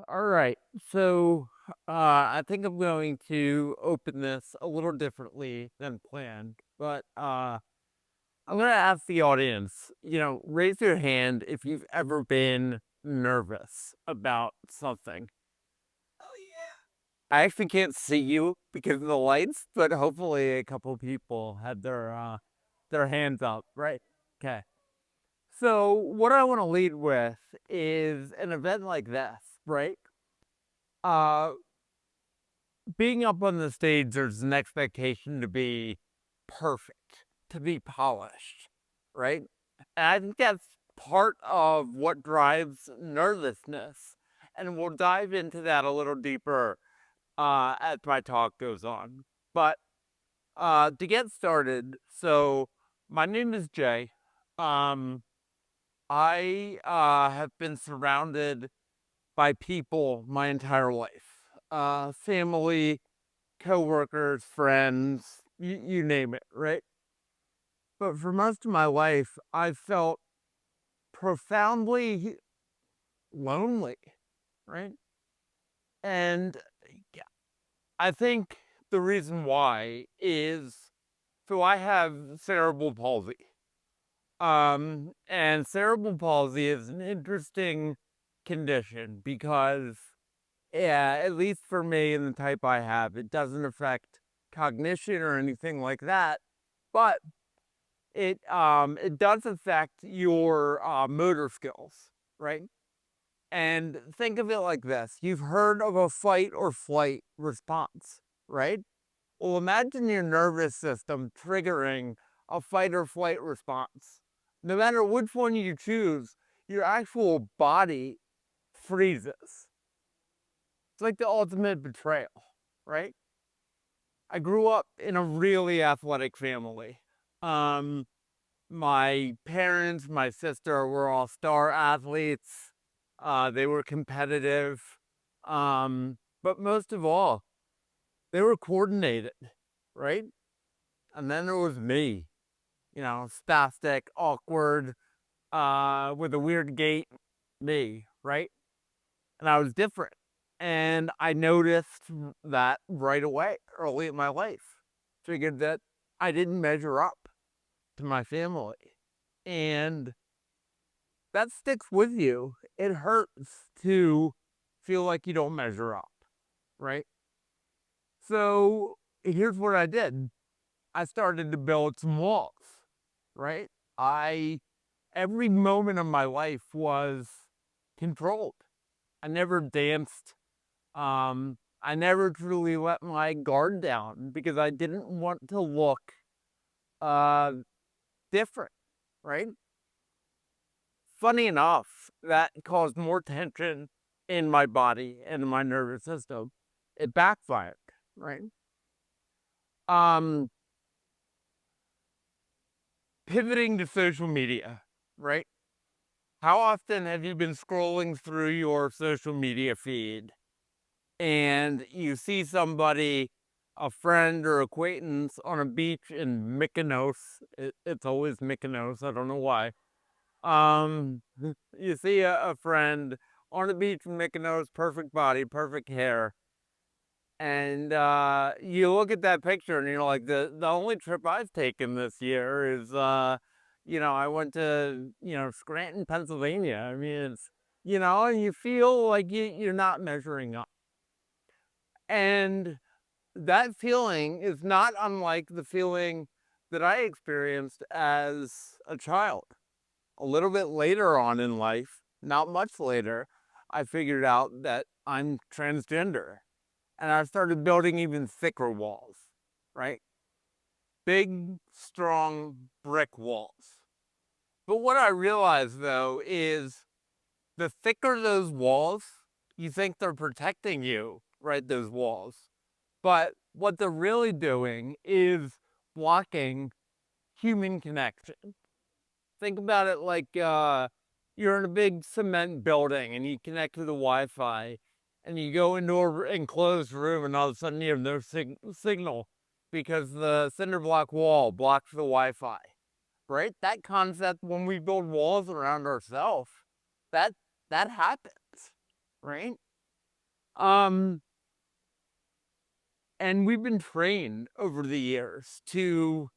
All right. So, I think I'm going to open this a little differently than planned, but I'm going to ask the audience, raise your hand if you've ever been nervous about something. Oh yeah. I actually can't see you because of the lights, but hopefully a couple people had their hands up, right? Okay. So, what I want to lead with is an event like this, right? Uh Being up on the stage, there's an expectation to be perfect, to be polished, right? And I think that's part of what drives nervousness. And we'll dive into that a little deeper as my talk goes on. But to get started, so my name is Jay. Um, I have been surrounded by people my entire life, family, coworkers, friends, you name it, right? But for most of my life, I felt profoundly lonely, right? And yeah, I think the reason why is so I have cerebral palsy. And cerebral palsy is an interesting condition because, yeah, at least for me and the type I have, it doesn't affect cognition or anything like that. But it does affect your motor skills, right? And think of it like this: you've heard of a fight or flight response, right? Well, imagine your nervous system triggering a fight or flight response. No matter which one you choose, your actual body freezes. It's like the ultimate betrayal, right? I grew up in a really athletic family. Um, My parents, my sister were all star athletes. They were competitive. But most of all, they were coordinated, right? And then there was me, spastic, awkward, with a weird gait, me, right? And I was different. And I noticed that right away, early in my life. Figured that I didn't measure up to my family. And that sticks with you. It hurts to feel like you don't measure up, right? So here's what I did. I started to build some walls, right? I Every moment of my life was controlled. I never danced. I never truly let my guard down because I didn't want to look uh different, right? Funny enough, that caused more tension in my body and in my nervous system. It backfired, right? Um, Pivoting to social media, right? How often have you been scrolling through your social media feed and you see somebody, a friend or acquaintance on a beach in Mykonos? It's always Mykonos. I don't know why. Um, you see a friend on the beach in Mykonos, perfect body, perfect hair, and you look at that picture and you're like, the only trip I've taken this year is, I went to Scranton, Pennsylvania. I mean, it's and you feel like you're not measuring up, and that feeling is not unlike the feeling that I experienced as a child. A little bit later on in life, not much later, I figured out that I'm transgender. And I started building even thicker walls, right? Big, strong brick walls. But what I realized though is the thicker those walls, you think they're protecting you, right? Those walls. But what they're really doing is blocking human connection. Think about it like you're in a big cement building and you connect to the Wi-Fi, and you go into an enclosed room and all of a sudden you have no signal because the cinder block wall blocks the Wi-Fi. Right? That concept when we build walls around ourselves, that that happens, right? Um, and we've been trained over the years to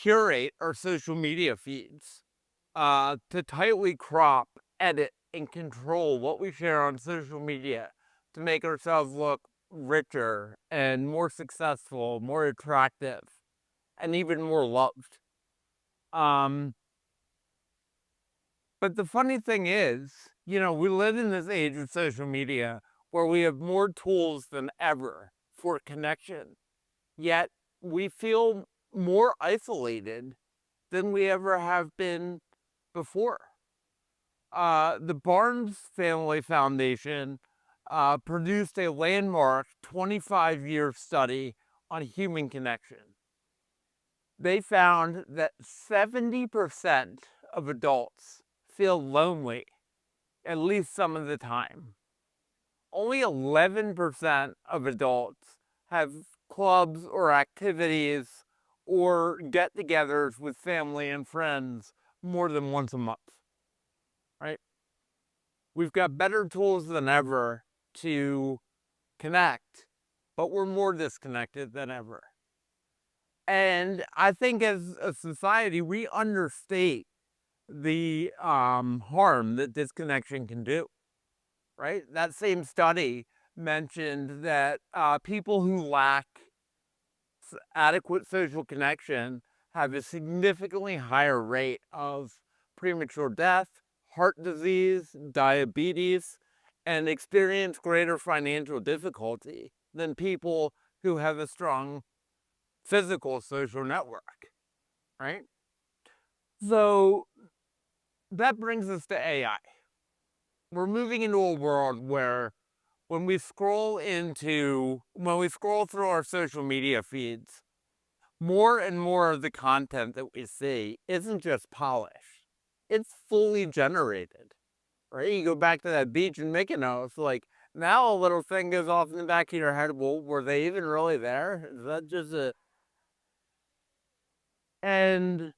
curate our social media feeds, to tightly crop, edit, and control what we share on social media to make ourselves look richer and more successful, more attractive, and even more loved. Um, but the funny thing is, we live in this age of social media where we have more tools than ever for connection, yet we feel more isolated than we ever have been before. The Barnes Family Foundation produced a landmark 25-year study on human connection. They found that 70% of adults feel lonely at least some of the time. Only 11% of adults have clubs or activities or get togethers with family and friends more than once a month, right? We've got better tools than ever to connect, but we're more disconnected than ever. And I think as a society, we understate the harm that disconnection can do, right? That same study mentioned that people who lack adequate social connection have a significantly higher rate of premature death, heart disease, diabetes, and experience greater financial difficulty than people who have a strong physical social network, right? So that brings us to AI. We're moving into a world where when we scroll through our social media feeds, more and more of the content that we see isn't just polished. It's fully generated, right? You go back to that beach in Mykonos, like now a little thing goes off in the back of your head. Well, were they even really there? Is that just a, and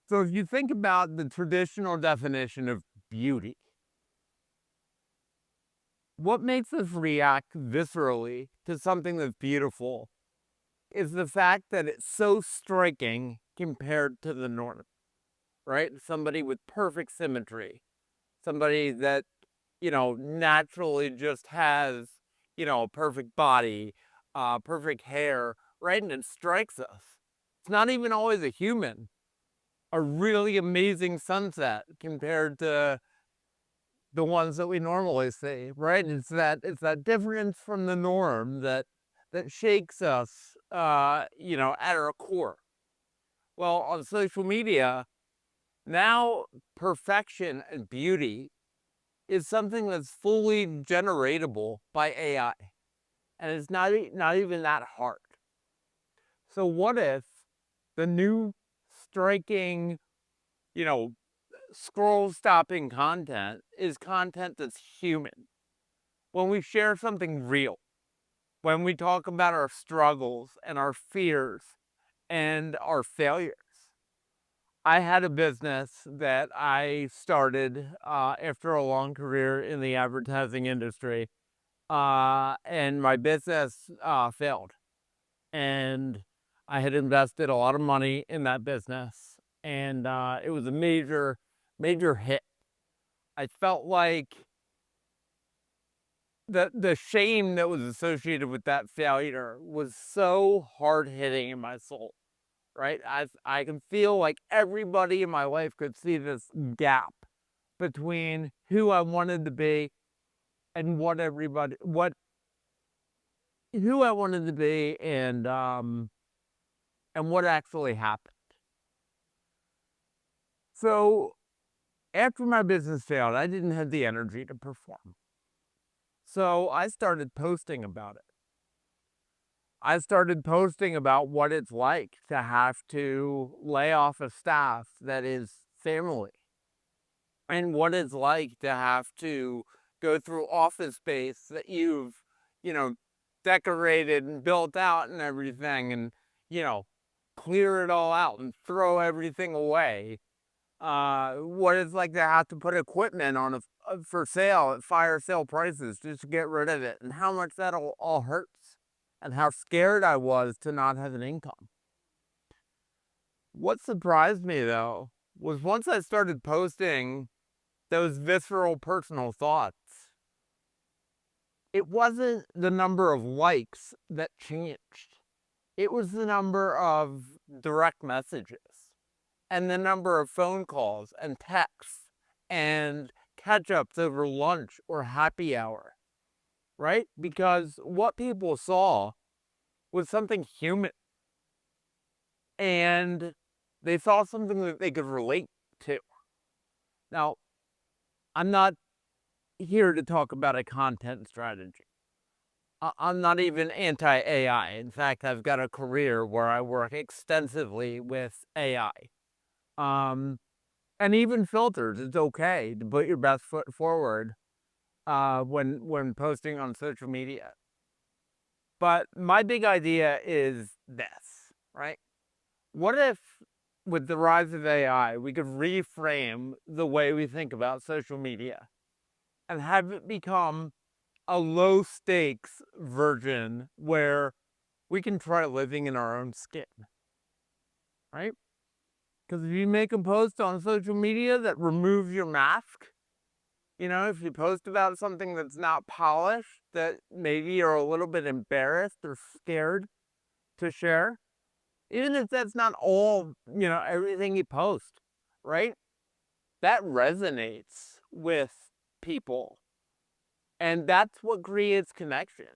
so if you think about the traditional definition of beauty, what makes us react viscerally to something that's beautiful is the fact that it's so striking compared to the norm, right? Somebody with perfect symmetry, somebody that, naturally just has, a perfect body, perfect hair, right? And it strikes us. It's not even always a human. A really amazing sunset compared to the ones that we normally see, right? It's that difference from the norm that shakes us, at our core. Well, on social media now, perfection and beauty is something that's fully generatable by AI, and it's not even that hard. So what if the new striking, you know, scroll stopping content is content that's human? When we share something real, when we talk about our struggles and our fears and our failures. I had a business that I started after a long career in the advertising industry, and my business failed. And I had invested a lot of money in that business, and it was a major, major hit. I felt like the shame that was associated with that failure was so hard hitting in my soul, right? I can feel like everybody in my life could see this gap between who I wanted to be and what who I wanted to be and what actually happened. So after my business failed, I didn't have the energy to perform. So I started posting about it. I started posting about what it's like to have to lay off a staff that is family, and what it's like to have to go through office space that you've, you know, decorated and built out and everything, and, you know, clear it all out and throw everything away what it's like to have to put equipment on for sale at fire sale prices just to get rid of it, and how much that all hurts, and how scared I was to not have an income. What surprised me though was once I started posting those visceral personal thoughts, it wasn't the number of likes that changed. It was the number of direct messages and the number of phone calls and texts and catch ups over lunch or happy hour, right? Because what people saw was something human, and they saw something that they could relate to. Now, I'm not here to talk about a content strategy. I'm not even anti AI. In fact, I've got a career where I work extensively with AI. Um, and even filters, it's okay to put your best foot forward when posting on social media. But my big idea is this, right? What if, with the rise of AI, we could reframe the way we think about social media and have it become a low stakes version where we can try living in our own skin, right? Because if you make a post on social media that removes your mask, if you post about something that's not polished, that maybe you're a little bit embarrassed or scared to share, even if that's not all, everything you post, right? That resonates with people. And that's what creates connection.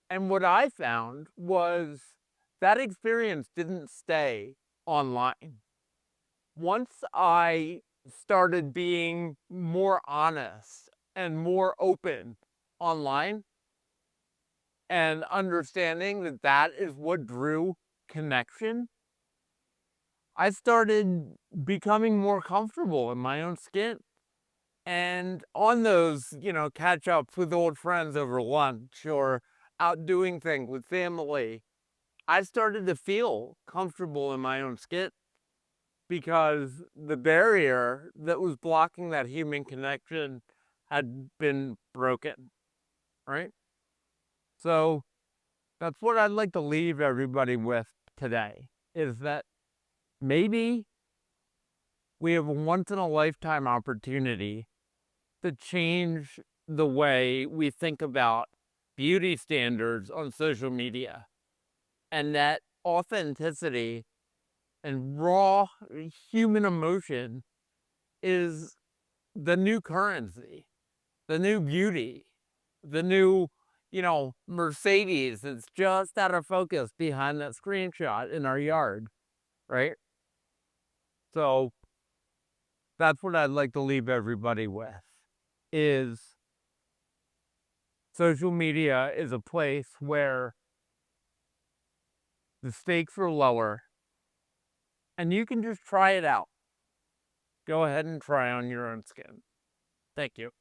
And what I found was that experience didn't stay online. Once I started being more honest and more open online and understanding that that is what drew connection, I started becoming more comfortable in my own skin. And on those, catch ups with old friends over lunch or out doing things with family, I started to feel comfortable in my own skin because the barrier that was blocking that human connection had been broken, right? So that's what I'd like to leave everybody with today, is that maybe we have a once in a lifetime opportunity to change the way we think about beauty standards on social media, and that authenticity and raw human emotion is the new currency, the new beauty, the new, Mercedes that's just out of focus behind that screenshot in our yard, right? So that's what I'd like to leave everybody with, is social media is a place where the stakes are lower and you can just try it out. Go ahead and try on your own skin. Thank you.